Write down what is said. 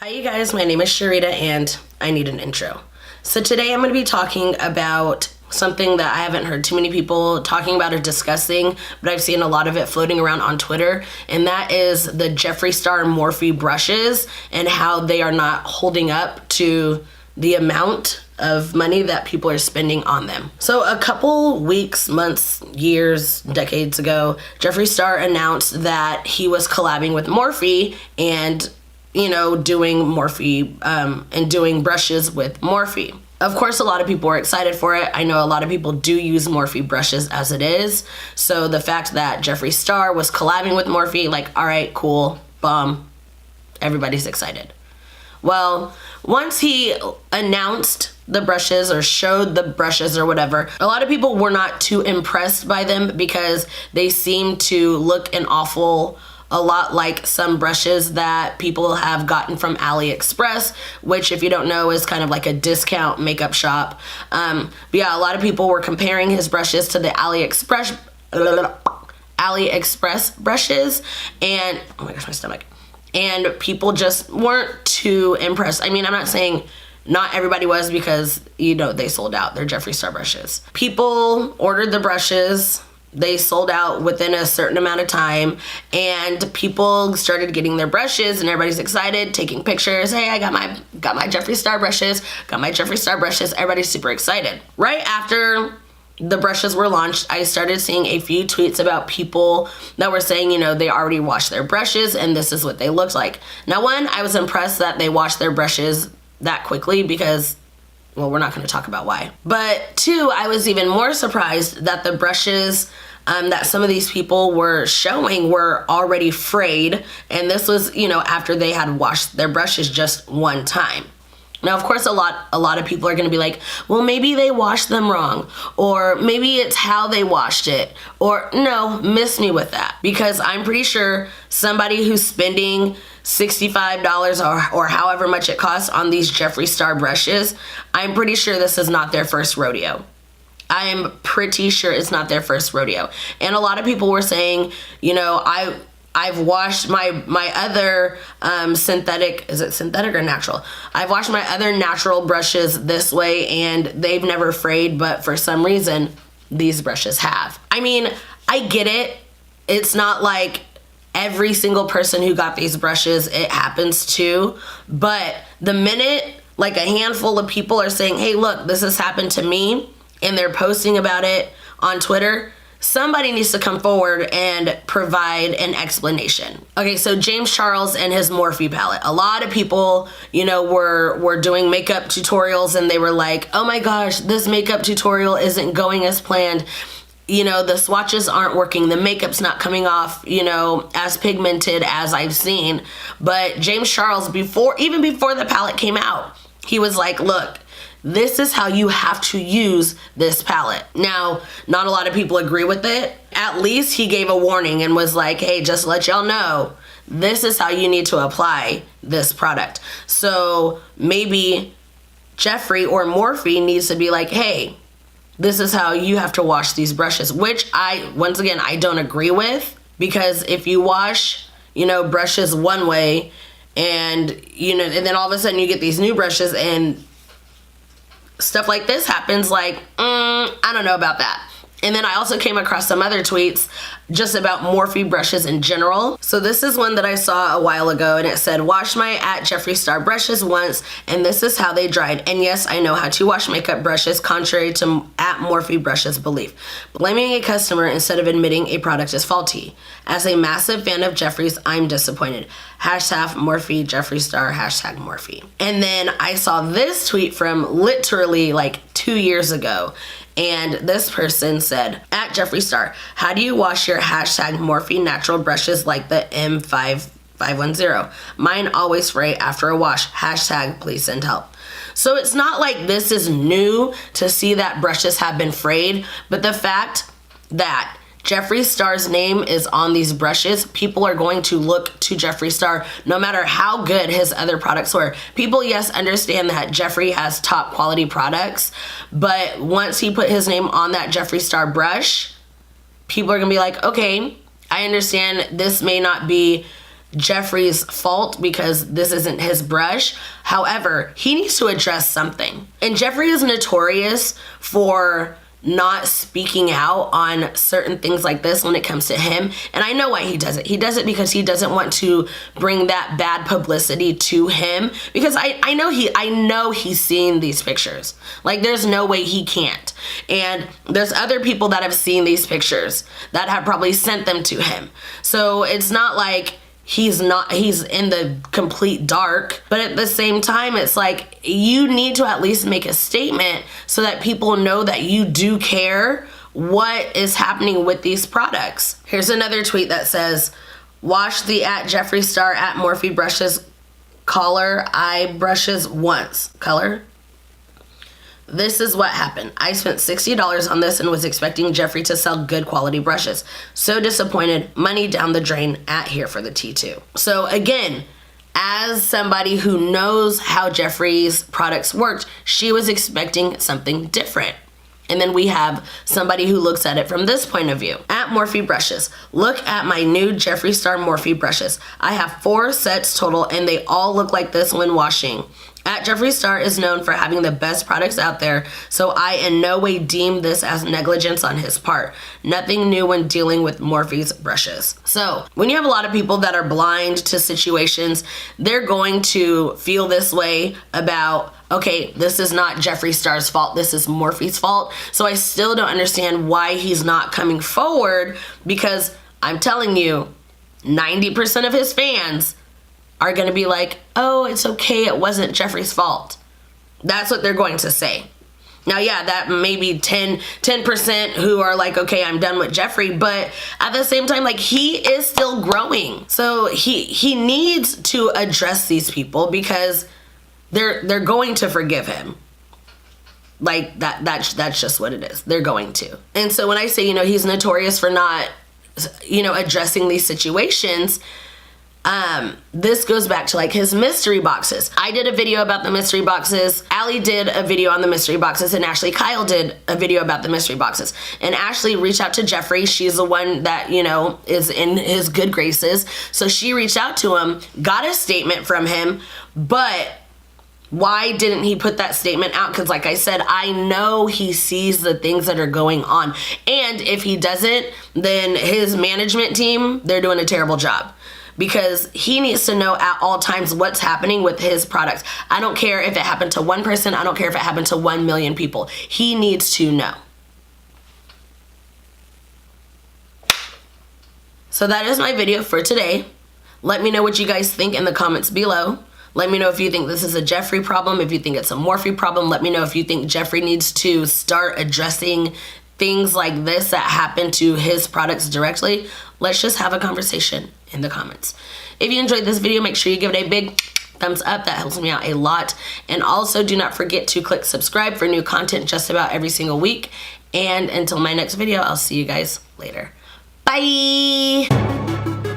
Hi you guys, my name is Cherita and I need an intro. So today I'm going to be talking about something that I haven't heard too many people talking about or discussing, but I've seen a lot of it floating around on Twitter, and that is the Jeffree Star Morphe brushes and how they are not holding up to the amount of money that people are spending on them. So a couple weeks, months, years, decades ago, Jeffree Star announced that he was collabing with Morphe and doing Morphe and doing brushes with Morphe. Of course, a lot of people are excited for it. I know a lot of people do use Morphe brushes as it is. So the fact that Jeffree Star was collabing with Morphe, like, all right, cool, bomb, everybody's excited. Well, once he announced the brushes or showed the brushes or whatever, a lot of people were not too impressed by them because they seemed to look a lot like some brushes that people have gotten from AliExpress, which, if you don't know, is kind of like a discount makeup shop. But yeah, a lot of people were comparing his brushes to the AliExpress brushes, and oh my gosh, my stomach. And people just weren't too impressed. I mean, I'm not saying not everybody was, because they sold out. They're Jeffree Star brushes. People ordered the brushes. They sold out within a certain amount of time, and people started getting their brushes, and everybody's excited, taking pictures. Hey, I got my Jeffree Star brushes, Everybody's super excited. Right after the brushes were launched, I started seeing a few tweets about people that were saying, they already washed their brushes and this is what they looked like. Now, one, I was impressed that they washed their brushes that quickly because, well, we're not going to talk about why. But two, I was even more surprised that the brushes that some of these people were showing were already frayed, and this was, after they had washed their brushes just one time. Now, of course, a lot of people are going to be like, well, maybe they washed them wrong, or maybe it's how they washed it, or no, miss me with that, because I'm pretty sure somebody who's spending $65 or however much it costs on these Jeffree Star brushes, I'm pretty sure this is not their first rodeo. I am pretty sure it's not their first rodeo. And a lot of people were saying, I've washed my other synthetic, is it synthetic or natural? I've washed my other natural brushes this way and they've never frayed, but for some reason, these brushes have. I mean, I get it. It's not like every single person who got these brushes, it happens to, but the minute like a handful of people are saying, hey, look, this has happened to me, and they're posting about it on Twitter, somebody needs to come forward and provide an explanation. Okay, so James Charles and his Morphe palette. A lot of people, were doing makeup tutorials, and they were like, oh my gosh, this makeup tutorial isn't going as planned. The swatches aren't working. The makeup's not coming off, as pigmented as I've seen. But James Charles, even before the palette came out, he was like, look, this is how you have to use this palette. Now, not a lot of people agree with it. At least he gave a warning and was like, hey, just to let y'all know, this is how you need to apply this product. So maybe Jeffree or Morphe needs to be like, hey, this is how you have to wash these brushes, which once again, I don't agree with, because if you wash, brushes one way and then all of a sudden you get these new brushes and stuff like this happens, like, I don't know about that. And then I also came across some other tweets just about Morphe brushes in general. So this is one that I saw a while ago, and it said, wash my @Jeffree Star brushes once, and this is how they dried. And yes, I know how to wash makeup brushes, contrary to @Morphe brushes belief. Blaming a customer instead of admitting a product is faulty. As a massive fan of Jeffree's, I'm disappointed. #Morphe Jeffree Star, #Morphe. And then I saw this tweet from literally like 2 years ago. And this person said, @Jeffree Star, how do you wash your #Morphe natural brushes like the M5510? Mine always fray after a wash. Please send help. So it's not like this is new to see that brushes have been frayed, but the fact that Jeffree Star's name is on these brushes, people are going to look to Jeffree Star no matter how good his other products were. People, yes, understand that Jeffree has top quality products, but once he put his name on that Jeffree Star brush, people are gonna be like, okay, I understand this may not be Jeffree's fault because this isn't his brush. However, he needs to address something. And Jeffree is notorious for not speaking out on certain things like this when it comes to him. And I know why he does it. He does it because he doesn't want to bring that bad publicity to him, because I know he's seen these pictures. Like, there's no way he can't. And there's other people that have seen these pictures that have probably sent them to him. So it's not like he's in the complete dark, but at the same time, it's like, you need to at least make a statement so that people know that you do care what is happening with these products. Here's another tweet that says, wash the @Jeffree Star @Morphe brushes color eye brushes once. Color? This is what happened. I spent $60 on this and was expecting Jeffree to sell good quality brushes. So disappointed. Money down the drain @Here for the T2. So again, as somebody who knows how Jeffree's products worked, she was expecting something different. And then we have somebody who looks at it from this point of view. @Morphe brushes. Look at my new Jeffree Star Morphe brushes. I have 4 sets total and they all look like this when washing. @Jeffree Star is known for having the best products out there, so I in no way deem this as negligence on his part. Nothing new when dealing with Morphe's brushes. So when you have a lot of people that are blind to situations, they're going to feel this way about, okay, this is not Jeffree Star's fault, this is Morphe's fault. So I still don't understand why he's not coming forward, because I'm telling you, 90% of his fans are going to be like, oh, it's okay, it wasn't Jeffree's fault. That's what they're going to say. Now, yeah, that may be 10% who are like, okay, I'm done with Jeffree, but at the same time, like, he is still growing. So he needs to address these people, because they're going to forgive him. Like, that's just what it is. They're going to. And so when I say, he's notorious for not, addressing these situations, this goes back to like his mystery boxes. I did a video about the mystery boxes. Allie did a video on the mystery boxes, and Ashley Kyle did a video about the mystery boxes. And Ashley reached out to Jeffree. She's the one that, is in his good graces. So she reached out to him, got a statement from him, but why didn't he put that statement out? Because like I said, I know he sees the things that are going on. And if he doesn't, then his management team, they're doing a terrible job. Because he needs to know at all times what's happening with his products. I don't care if it happened to one person. I don't care if it happened to 1 million people. He needs to know. So that is my video for today. Let me know what you guys think in the comments below. Let me know if you think this is a Jeffree problem, if you think it's a Morphe problem. Let me know if you think Jeffree needs to start addressing things like this that happen to his products directly. Let's just have a conversation in the comments. If you enjoyed this video, make sure you give it a big thumbs up. That helps me out a lot. And also do not forget to click subscribe for new content just about every single week. And until my next video, I'll see you guys later. Bye!